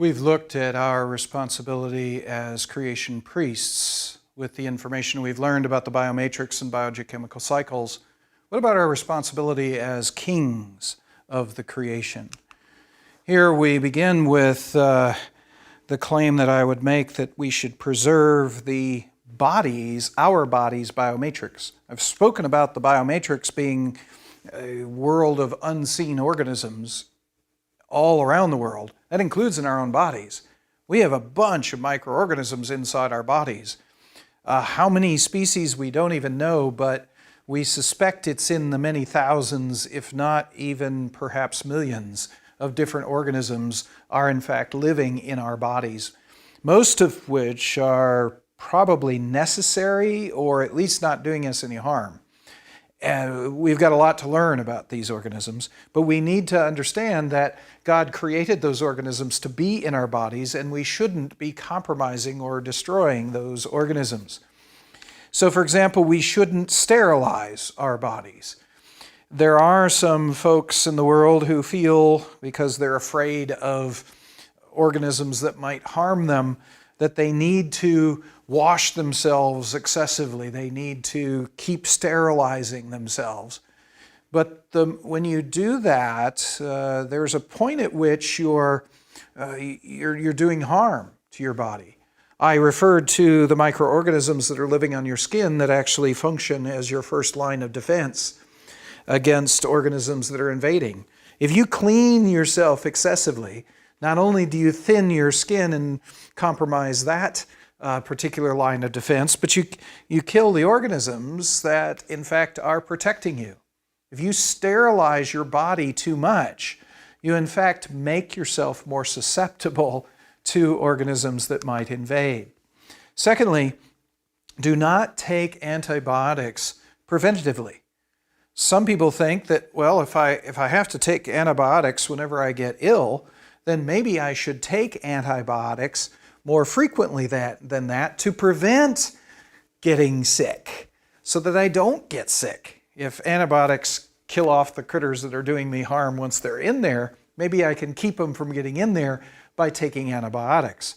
We've looked at our responsibility as creation priests with the information we've learned about the biomatrix and biogeochemical cycles. What about our responsibility as kings of the creation? Here we begin with the claim that I would make that we should preserve the bodies, our bodies' biomatrix. I've spoken about the biomatrix being a world of unseen organisms all around the world. That includes in our own bodies. We have a bunch of microorganisms inside our bodies. How many species we don't even know, but we suspect it's in the many thousands, if not even perhaps millions, of different organisms are in fact living in our bodies, most of which are probably necessary or at least not doing us any harm. And we've got a lot to learn about these organisms, but we need to understand that God created those organisms to be in our bodies, and we shouldn't be compromising or destroying those organisms. So, for example, we shouldn't sterilize our bodies. There are some folks in the world who feel, because they're afraid of organisms that might harm them, that they need to wash themselves excessively. They need to keep sterilizing themselves. But when you do that, there's a point at which you're doing harm to your body. I referred to the microorganisms that are living on your skin that actually function as your first line of defense against organisms that are invading. If you clean yourself excessively, not only do you thin your skin and compromise that particular line of defense, but you kill the organisms that in fact are protecting you. If you sterilize your body too much, you in fact make yourself more susceptible to organisms that might invade. Secondly, do not take antibiotics preventatively. Some people think that, well, if I have to take antibiotics whenever I get ill, then maybe I should take antibiotics more frequently than that to prevent getting sick, so that I don't get sick. If antibiotics kill off the critters that are doing me harm once they're in there, maybe I can keep them from getting in there by taking antibiotics.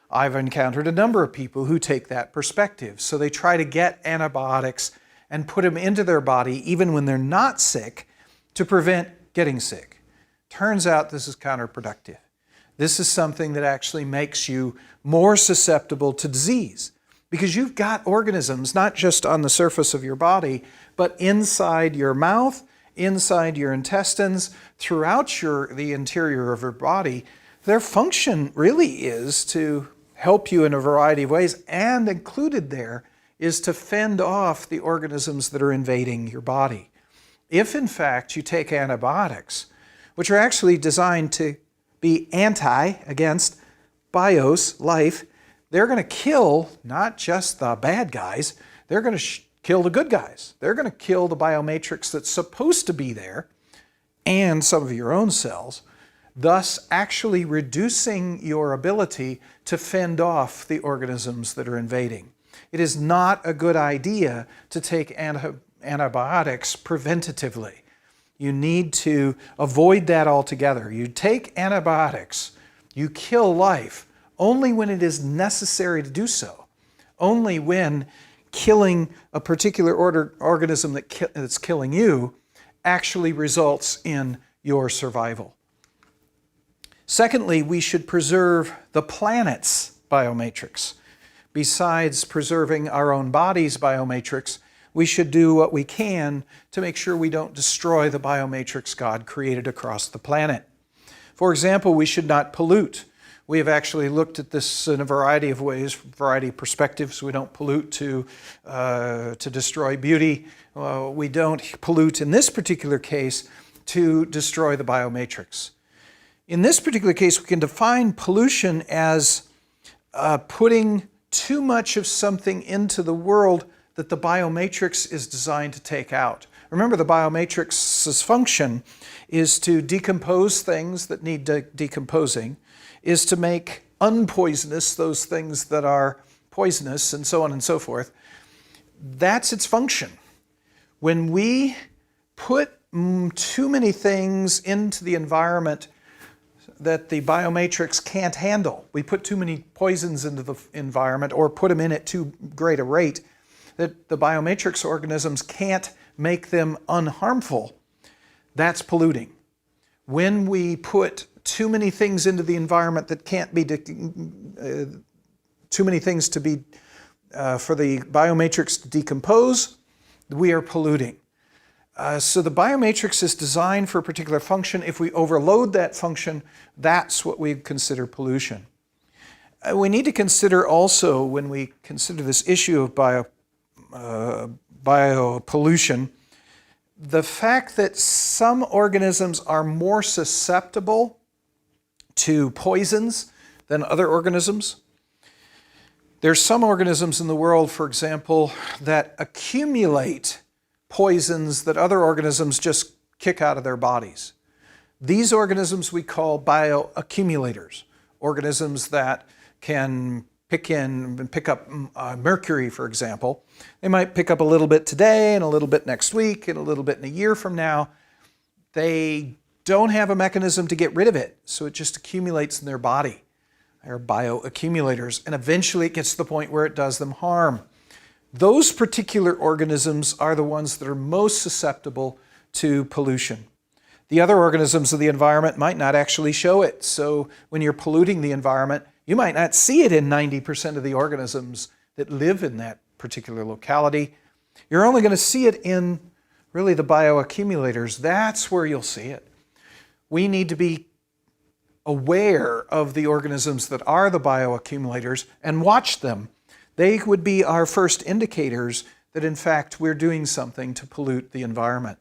I've encountered a number of people who take that perspective. So they try to get antibiotics and put them into their body even when they're not sick to prevent getting sick. Turns out this is counterproductive. This is something that actually makes you more susceptible to disease, because you've got organisms not just on the surface of your body, but inside your mouth, inside your intestines, throughout the interior of your body. Their function really is to help you in a variety of ways, and included there is to fend off the organisms that are invading your body. If in fact you take antibiotics, which are actually designed to be against bios, life, they're going to kill not just the bad guys, they're going to kill the good guys. They're going to kill the biomatrix that's supposed to be there and some of your own cells, thus actually reducing your ability to fend off the organisms that are invading. It is not a good idea to take antibiotics preventatively. You need to avoid that altogether. You take antibiotics, you kill life only when it is necessary to do so, only when killing a particular organism that's killing you actually results in your survival. Secondly, we should preserve the planet's biomatrix. Besides preserving our own body's biomatrix, we should do what we can to make sure we don't destroy the biomatrix God created across the planet. For example, we should not pollute. We have actually looked at this in a variety of ways, variety of perspectives. We don't pollute to destroy beauty. We don't pollute in this particular case to destroy the biomatrix. In this particular case, we can define pollution as putting too much of something into the world that the biomatrix is designed to take out. Remember, the biomatrix's function is to decompose things that need decomposing, is to make unpoisonous those things that are poisonous, and so on and so forth. That's its function. When we put too many things into the environment that the biomatrix can't handle. We put too many poisons into the environment or put them in at too great a rate that the biomatrix organisms can't make them unharmful. That's polluting. When we put too many things into the environment that can't be, too many things to be, for the biomatrix to decompose, we are polluting. So the biomatrix is designed for a particular function. If we overload that function, that's what we consider pollution. We need to consider also, when we consider this issue of biopollution, the fact that some organisms are more susceptible to poisons than other organisms. There's some organisms in the world, for example, that accumulate poisons that other organisms just kick out of their bodies. These organisms we call bioaccumulators, organisms that can pick up mercury, for example. They might pick up a little bit today and a little bit next week and a little bit in a year from now. They don't have a mechanism to get rid of it, so it just accumulates in their body. They're bioaccumulators, and eventually it gets to the point where it does them harm. Those particular organisms are the ones that are most susceptible to pollution. The other organisms of the environment might not actually show it, so when you're polluting the environment, you might not see it in 90% of the organisms that live in that particular locality. You're only going to see it in really the bioaccumulators. That's where you'll see it. We need to be aware of the organisms that are the bioaccumulators and watch them. They would be our first indicators that in fact we're doing something to pollute the environment.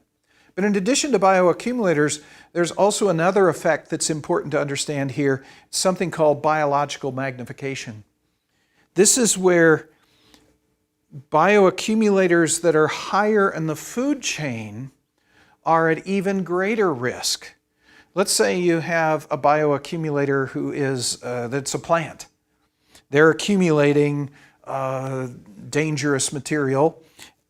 But in addition to bioaccumulators, there's also another effect that's important to understand here, something called biological magnification. This is where bioaccumulators that are higher in the food chain are at even greater risk. Let's say you have a bioaccumulator who is, that's a plant. They're accumulating dangerous material,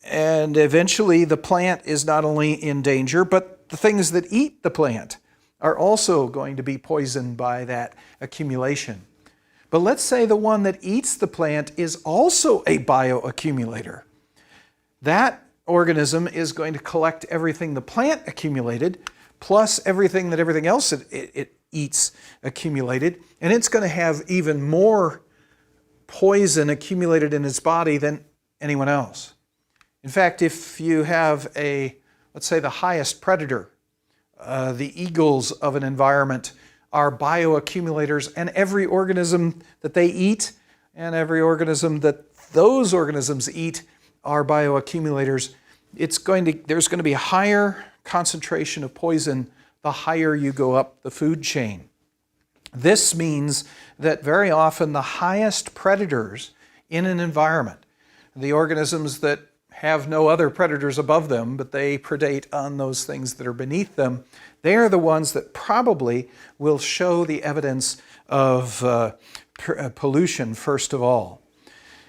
and eventually the plant is not only in danger, but the things that eat the plant are also going to be poisoned by that accumulation. But let's say the one that eats the plant is also a bioaccumulator. That organism is going to collect everything the plant accumulated, plus everything that everything else it eats accumulated, and it's going to have even more poison accumulated in its body than anyone else. In fact, if you have let's say the highest predator, the eagles of an environment are bioaccumulators, and every organism that they eat and every organism that those organisms eat are bioaccumulators, there's going to be a higher concentration of poison the higher you go up the food chain. This means that very often the highest predators in an environment, the organisms that have no other predators above them, but they predate on those things that are beneath them, they are the ones that probably will show the evidence of pollution first of all.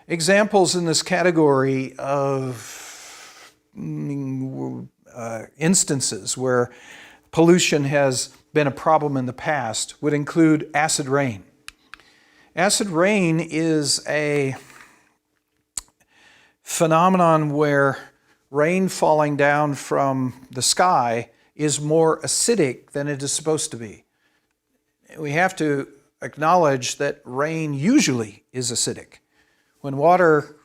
Examples in this category of instances where pollution has been a problem in the past would include acid rain. Acid rain is a phenomenon where rain falling down from the sky is more acidic than it is supposed to be. We have to acknowledge that rain usually is acidic. When water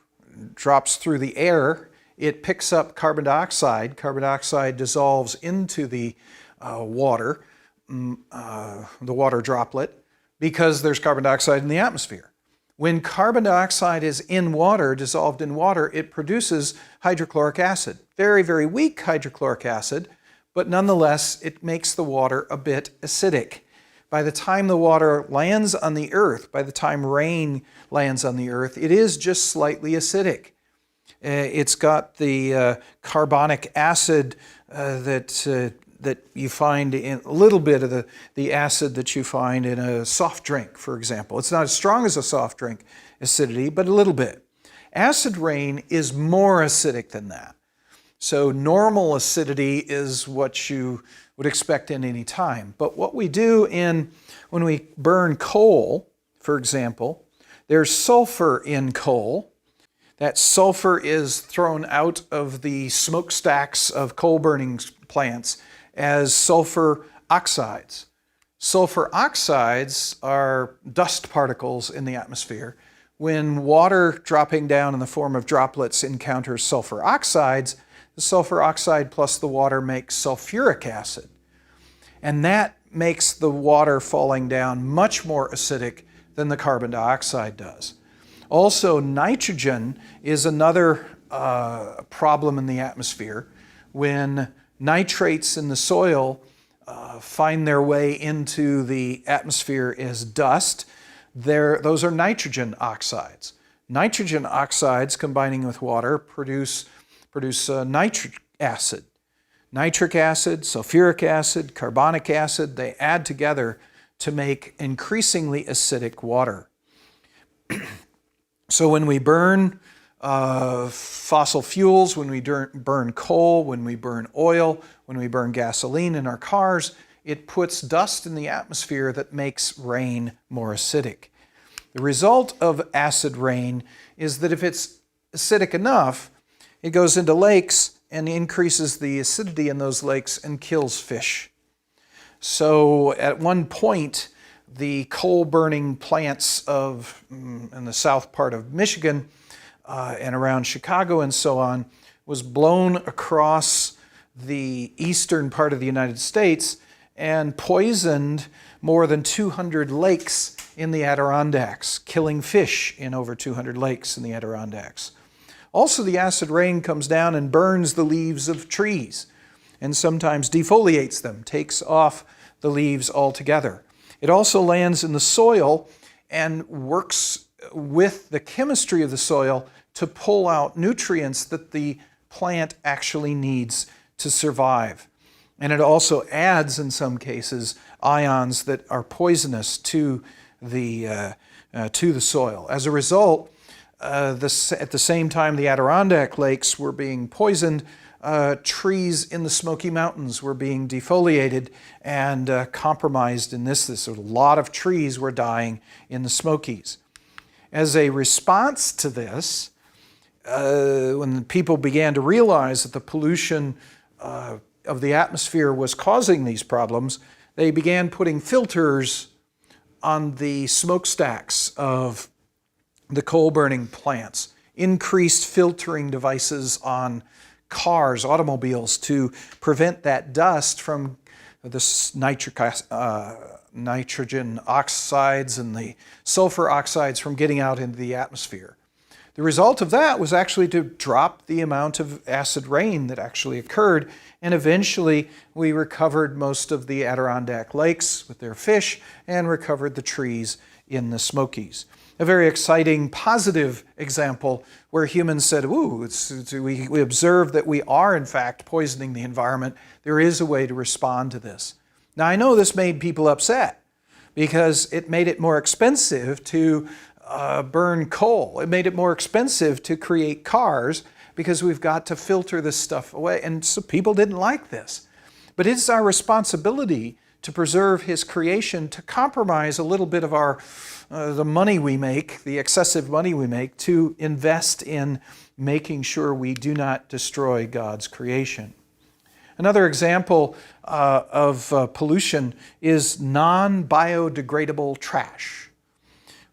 drops through the air, it picks up carbon dioxide. Carbon dioxide dissolves into the water droplet, because there's carbon dioxide in the atmosphere. When carbon dioxide is in water, dissolved in water, it produces hydrochloric acid. Very, very weak hydrochloric acid, but nonetheless, it makes the water a bit acidic. By the time the water lands on the earth, by the time rain lands on the earth, it is just slightly acidic. It's got the carbonic acid that you find in a little bit of the acid that you find in a soft drink, for example. It's not as strong as a soft drink acidity, but a little bit. Acid rain is more acidic than that. So normal acidity is what you would expect in any time. But what we do when we burn coal, for example, there's sulfur in coal. That sulfur is thrown out of the smokestacks of coal burning plants as sulfur oxides. Sulfur oxides are dust particles in the atmosphere. When water dropping down in the form of droplets encounters sulfur oxides, the sulfur oxide plus the water makes sulfuric acid. And that makes the water falling down much more acidic than the carbon dioxide does. Also, nitrogen is another problem in the atmosphere. When nitrates in the soil find their way into the atmosphere as dust, those are nitrogen oxides. Nitrogen oxides combining with water produce nitric acid. Nitric acid, sulfuric acid, carbonic acid, they add together to make increasingly acidic water. So when we burn fossil fuels, when we burn coal, when we burn oil, when we burn gasoline in our cars, it puts dust in the atmosphere that makes rain more acidic. The result of acid rain is that if it's acidic enough, it goes into lakes and increases the acidity in those lakes and kills fish. So at one point, the coal-burning plants in the south part of Michigan and around Chicago and so on was blown across the eastern part of the United States and poisoned more than 200 lakes in the Adirondacks, killing fish in over 200 lakes in the Adirondacks. Also, the acid rain comes down and burns the leaves of trees and sometimes defoliates them, takes off the leaves altogether. It also lands in the soil and works with the chemistry of the soil to pull out nutrients that the plant actually needs to survive. And it also adds, in some cases, ions that are poisonous to the soil. As a result, at the same time the Adirondack lakes were being poisoned, trees in the Smoky Mountains were being defoliated and compromised in this. A lot of trees were dying in the Smokies. As a response to this, when people began to realize that the pollution of the atmosphere was causing these problems, they began putting filters on the smokestacks of the coal-burning plants, increased filtering devices on cars, automobiles, to prevent that dust from the nitrogen oxides and the sulfur oxides from getting out into the atmosphere. The result of that was actually to drop the amount of acid rain that actually occurred, and eventually we recovered most of the Adirondack lakes with their fish and recovered the trees in the Smokies. A very exciting, positive example where humans said, ooh, we observe that we are in fact poisoning the environment. There is a way to respond to this. Now I know this made people upset because it made it more expensive to burn coal. It made it more expensive to create cars because we've got to filter this stuff away. And so people didn't like this. But it's our responsibility to preserve His creation, to compromise a little bit of the money we make, the excessive money we make, to invest in making sure we do not destroy God's creation. Another example of pollution is non-biodegradable trash.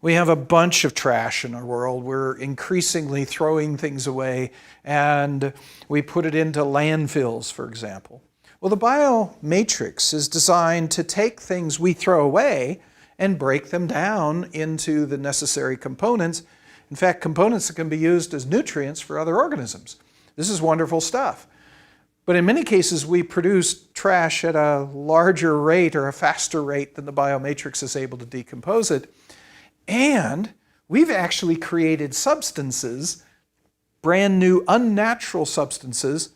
We have a bunch of trash in our world. We're increasingly throwing things away, and we put it into landfills, for example. Well, the Biomatrix is designed to take things we throw away and break them down into the necessary components. In fact, components that can be used as nutrients for other organisms. This is wonderful stuff. But in many cases, we produce trash at a larger rate or a faster rate than the Biomatrix is able to decompose it. And we've actually created substances, brand new unnatural substances,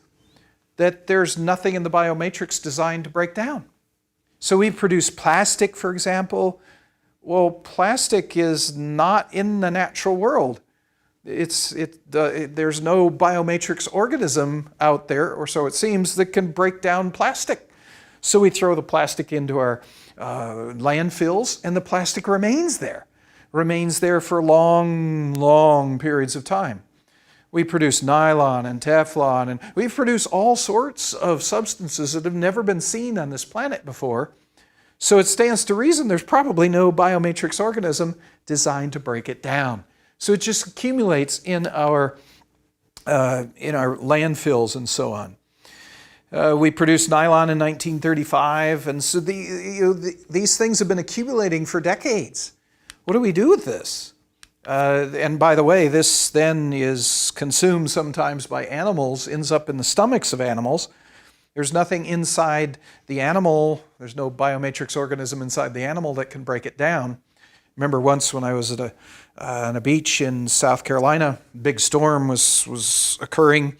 that there's nothing in the Biomatrix designed to break down. So we've produced plastic, for example. Well, plastic is not in the natural world. there's no biomatrix organism out there, or so it seems, that can break down plastic. So we throw the plastic into our landfills, and the plastic remains there for long, long periods of time. We produce nylon and Teflon, and we produce all sorts of substances that have never been seen on this planet before. So it stands to reason there's probably no biomatrix organism designed to break it down. So it just accumulates in our landfills and so on. We produced nylon in 1935, and so these things have been accumulating for decades. What do we do with this? And by the way, this then is consumed sometimes by animals, ends up in the stomachs of animals. There's nothing inside the animal, there's no biomatrix organism inside the animal that can break it down. Remember once when I was at on a beach in South Carolina, a big storm was occurring.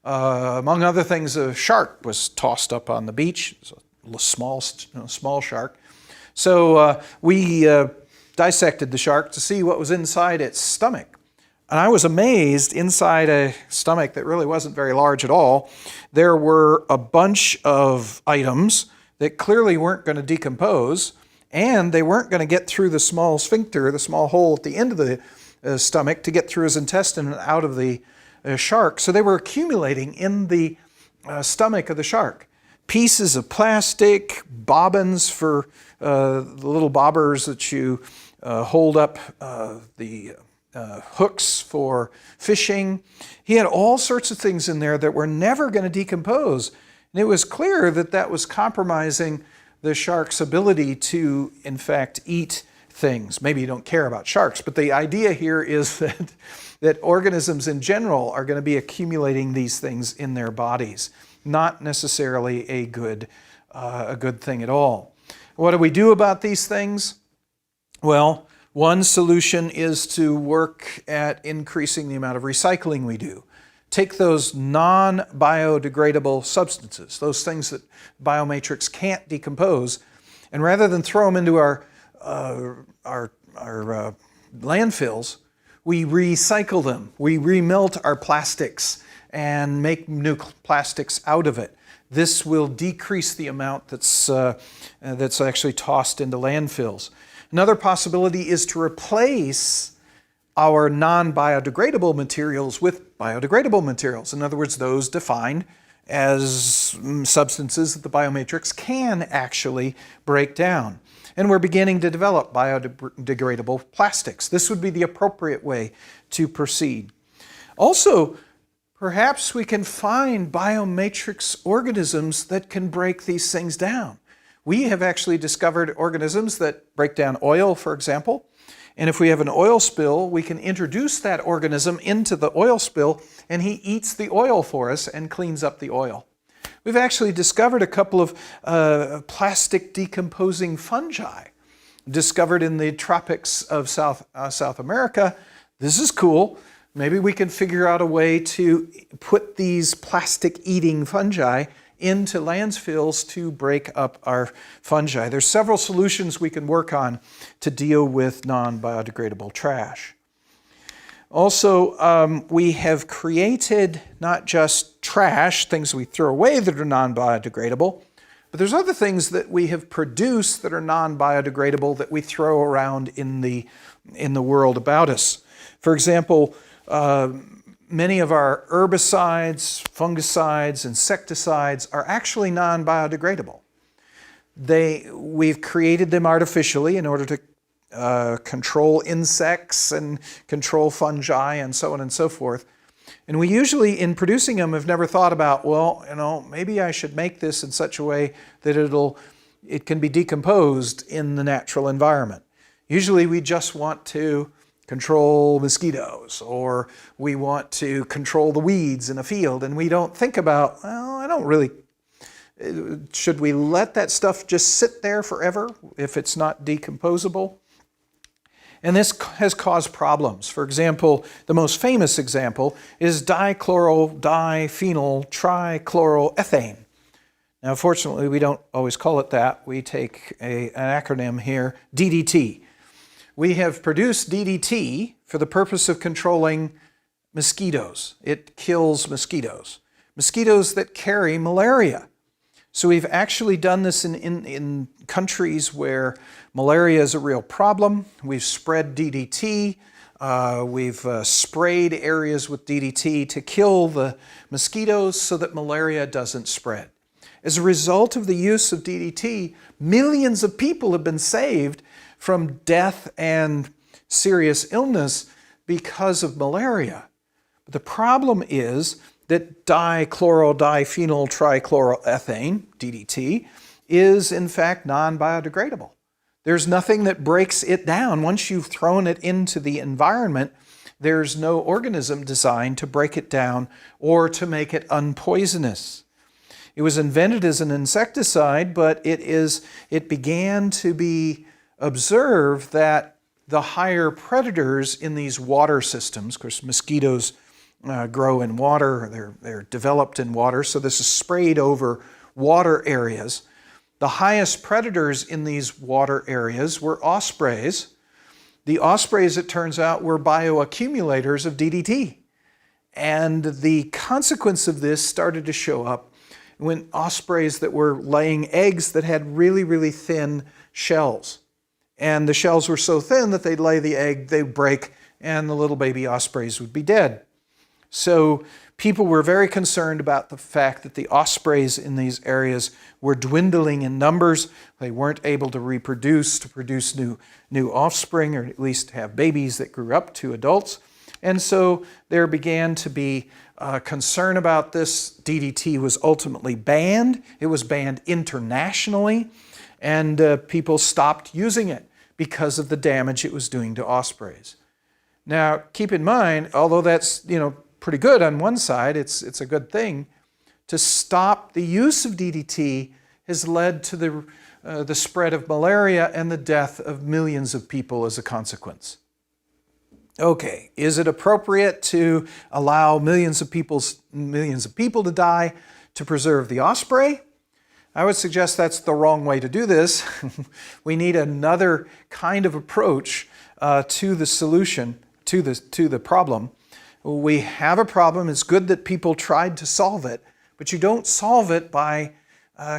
Among other things, a shark was tossed up on the beach. It was a small shark. So we dissected the shark to see what was inside its stomach. And I was amazed, inside a stomach that really wasn't very large at all, there were a bunch of items that clearly weren't going to decompose, and they weren't going to get through the small sphincter, the small hole at the end of the stomach, to get through his intestine and out of the shark. So they were accumulating in the stomach of the shark. Pieces of plastic, bobbins for the little bobbers that you hold up the hooks for fishing. He had all sorts of things in there that were never going to decompose. And it was clear that that was compromising the shark's ability to, in fact, eat things. Maybe you don't care about sharks, but the idea here is that organisms in general are going to be accumulating these things in their bodies. Not necessarily a good thing at all. What do we do about these things? Well, one solution is to work at increasing the amount of recycling we do. Take those non-biodegradable substances, those things that Biomatrix can't decompose, and rather than throw them into our landfills, we recycle them. We remelt our plastics and make new plastics out of it. This will decrease the amount that's actually tossed into landfills. Another possibility is to replace our non-biodegradable materials with biodegradable materials. In other words, those defined as substances that the Biomatrix can actually break down. And we're beginning to develop biodegradable plastics. This would be the appropriate way to proceed. Also, perhaps we can find biomatrix organisms that can break these things down. We have actually discovered organisms that break down oil, for example. And if we have an oil spill, we can introduce that organism into the oil spill, and he eats the oil for us and cleans up the oil. We've actually discovered a couple of plastic decomposing fungi discovered in the tropics of South America. This is cool. Maybe we can figure out a way to put these plastic-eating fungi into landfills to break up our fungi. There's several solutions we can work on to deal with non-biodegradable trash. Also, we have created not just trash, things we throw away that are non-biodegradable, but there's other things that we have produced that are non-biodegradable that we throw around in the world about us. For example, many of our herbicides, fungicides, insecticides are actually non-biodegradable. We've created them artificially in order to control insects and control fungi and so on and so forth. And we usually, in producing them, have never thought about, well, maybe I should make this in such a way that it can be decomposed in the natural environment. Usually we just want to control mosquitoes, or we want to control the weeds in a field, and we don't think about, should we let that stuff just sit there forever if it's not decomposable? And this has caused problems. For example, the most famous example is diphenyl trichloroethane. Now, fortunately, we don't always call it that. We take an acronym here, DDT. We have produced DDT for the purpose of controlling mosquitoes. It kills mosquitoes. Mosquitoes that carry malaria. So we've actually done this in countries where malaria is a real problem. We've spread DDT. We've sprayed areas with DDT to kill the mosquitoes so that malaria doesn't spread. As a result of the use of DDT, millions of people have been saved from death and serious illness because of malaria. But the problem is that dichloro-diphenyl trichloroethane, DDT, is in fact non-biodegradable. There's nothing that breaks it down. Once you've thrown it into the environment, there's no organism designed to break it down or to make it unpoisonous. It was invented as an insecticide, but it began to be observed that the higher predators in these water systems, of course mosquitoes grow in water, they're developed in water, so this is sprayed over water areas. The highest predators in these water areas were ospreys. The ospreys, it turns out, were bioaccumulators of DDT. And the consequence of this started to show up when ospreys that were laying eggs that had really, really thin shells. And the shells were so thin that they'd lay the egg, they'd break, and the little baby ospreys would be dead. So people were very concerned about the fact that the ospreys in these areas were dwindling in numbers. They weren't able to reproduce, to produce new offspring, or at least have babies that grew up to adults. And so there began to be concern about this. DDT was ultimately banned. It was banned internationally, and people stopped using it because of the damage it was doing to ospreys. Now, keep in mind, although that's pretty good on one side, it's a good thing, to stop the use of DDT has led to the spread of malaria and the death of millions of people as a consequence. Okay, is it appropriate to allow millions of people to die to preserve the osprey? I would suggest that's the wrong way to do this. We need another kind of approach to the solution, to the problem. We have a problem. It's good that people tried to solve it, but you don't solve it by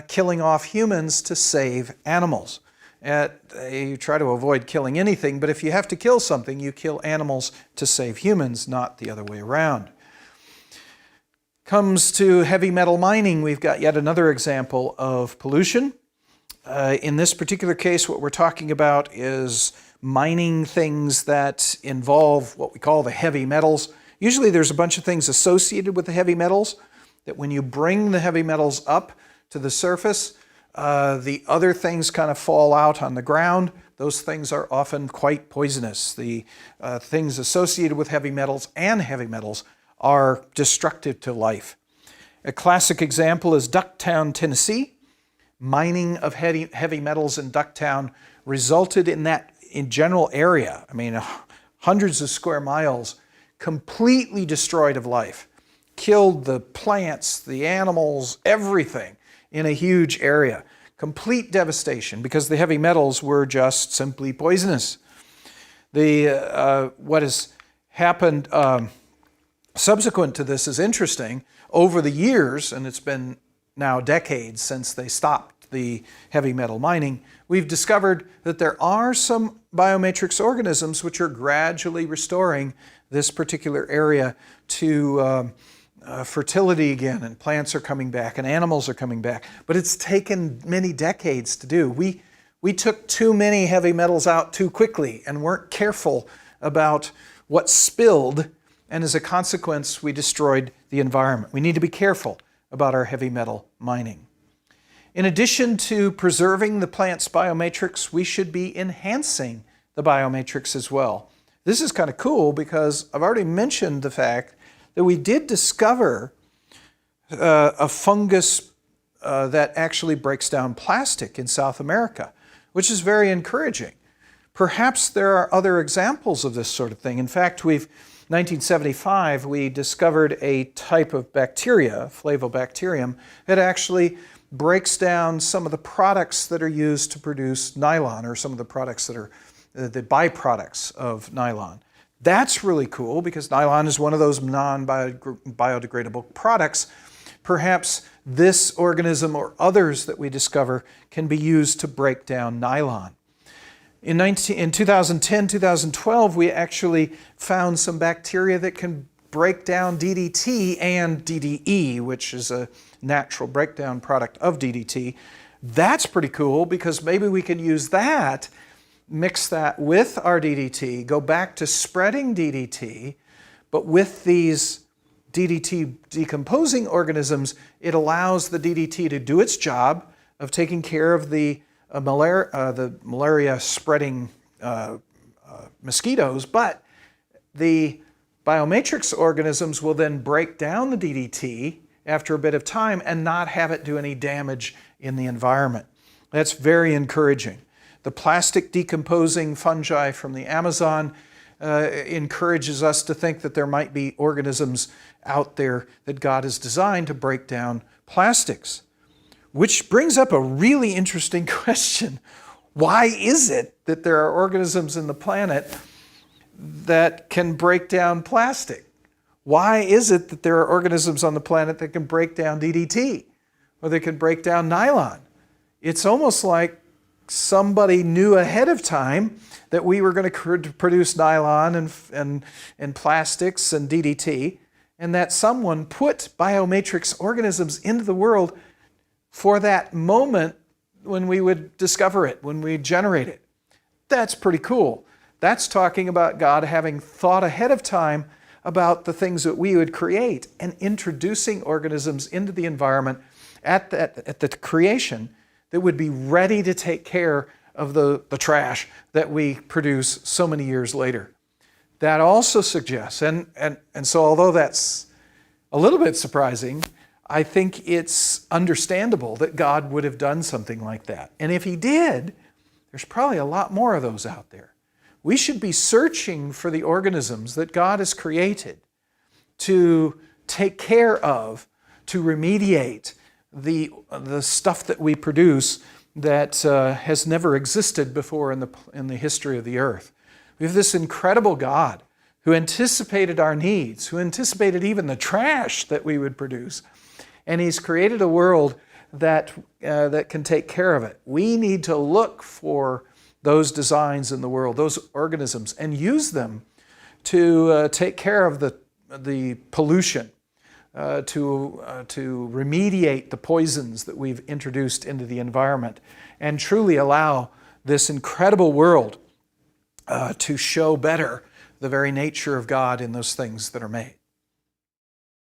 killing off humans to save animals. You try to avoid killing anything, but if you have to kill something, you kill animals to save humans, not the other way around. Comes to heavy metal mining, we've got yet another example of pollution. In this particular case, what we're talking about is mining things that involve what we call the heavy metals. Usually there's a bunch of things associated with the heavy metals that when you bring the heavy metals up to the surface, the other things kind of fall out on the ground. Those things are often quite poisonous. The things associated with heavy metals and heavy metals are destructive to life. A classic example is Ducktown, Tennessee. Mining of heavy metals in Ducktown resulted in that general area, hundreds of square miles, completely destroyed of life. Killed the plants, the animals, everything in a huge area. Complete devastation because the heavy metals were just simply poisonous. What has happened subsequent to this is interesting. Over the years, and it's been now decades since they stopped the heavy metal mining, we've discovered that there are some biomatrix organisms which are gradually restoring this particular area to fertility again, and plants are coming back and animals are coming back. But it's taken many decades to do. We took too many heavy metals out too quickly and weren't careful about what spilled, and as a consequence, we destroyed the environment. We need to be careful about our heavy metal mining. In addition to preserving the plant's biomatrix, we should be enhancing the biomatrix as well. This is kind of cool because I've already mentioned the fact that we did discover a fungus that actually breaks down plastic in South America, which is very encouraging. Perhaps there are other examples of this sort of thing. In fact, 1975, we discovered a type of bacteria, Flavobacterium, that actually breaks down some of the products that are used to produce nylon, or some of the products that are the byproducts of nylon. That's really cool because nylon is one of those non-biodegradable products. Perhaps this organism or others that we discover can be used to break down nylon. In 2010, 2012, we actually found some bacteria that can break down DDT and DDE, which is a natural breakdown product of DDT. That's pretty cool because maybe we can use that, mix that with our DDT, go back to spreading DDT, but with these DDT decomposing organisms, it allows the DDT to do its job of taking care of the malaria spreading mosquitoes, but the Biomatrix organisms will then break down the DDT after a bit of time and not have it do any damage in the environment. That's very encouraging. The plastic decomposing fungi from the Amazon encourages us to think that there might be organisms out there that God has designed to break down plastics. Which brings up a really interesting question. Why is it that there are organisms in the planet that can break down plastic? Why is it that there are organisms on the planet that can break down DDT or that can break down nylon? It's almost like somebody knew ahead of time that we were going to produce nylon and plastics and DDT, and that someone put Biomatrix organisms into the world for that moment when we would discover it, when we generate it. That's pretty cool. That's talking about God having thought ahead of time about the things that we would create and introducing organisms into the environment at the creation that would be ready to take care of the trash that we produce so many years later. That also suggests, and so although that's a little bit surprising, I think it's understandable that God would have done something like that. And if He did, there's probably a lot more of those out there. We should be searching for the organisms that God has created to take care of, to remediate the stuff that we produce that has never existed before in the history of the earth. We have this incredible God who anticipated our needs, who anticipated even the trash that we would produce. And He's created a world that can take care of it. We need to look for those designs in the world, those organisms, and use them to take care of the pollution, to remediate the poisons that we've introduced into the environment, and truly allow this incredible world to show better the very nature of God in those things that are made.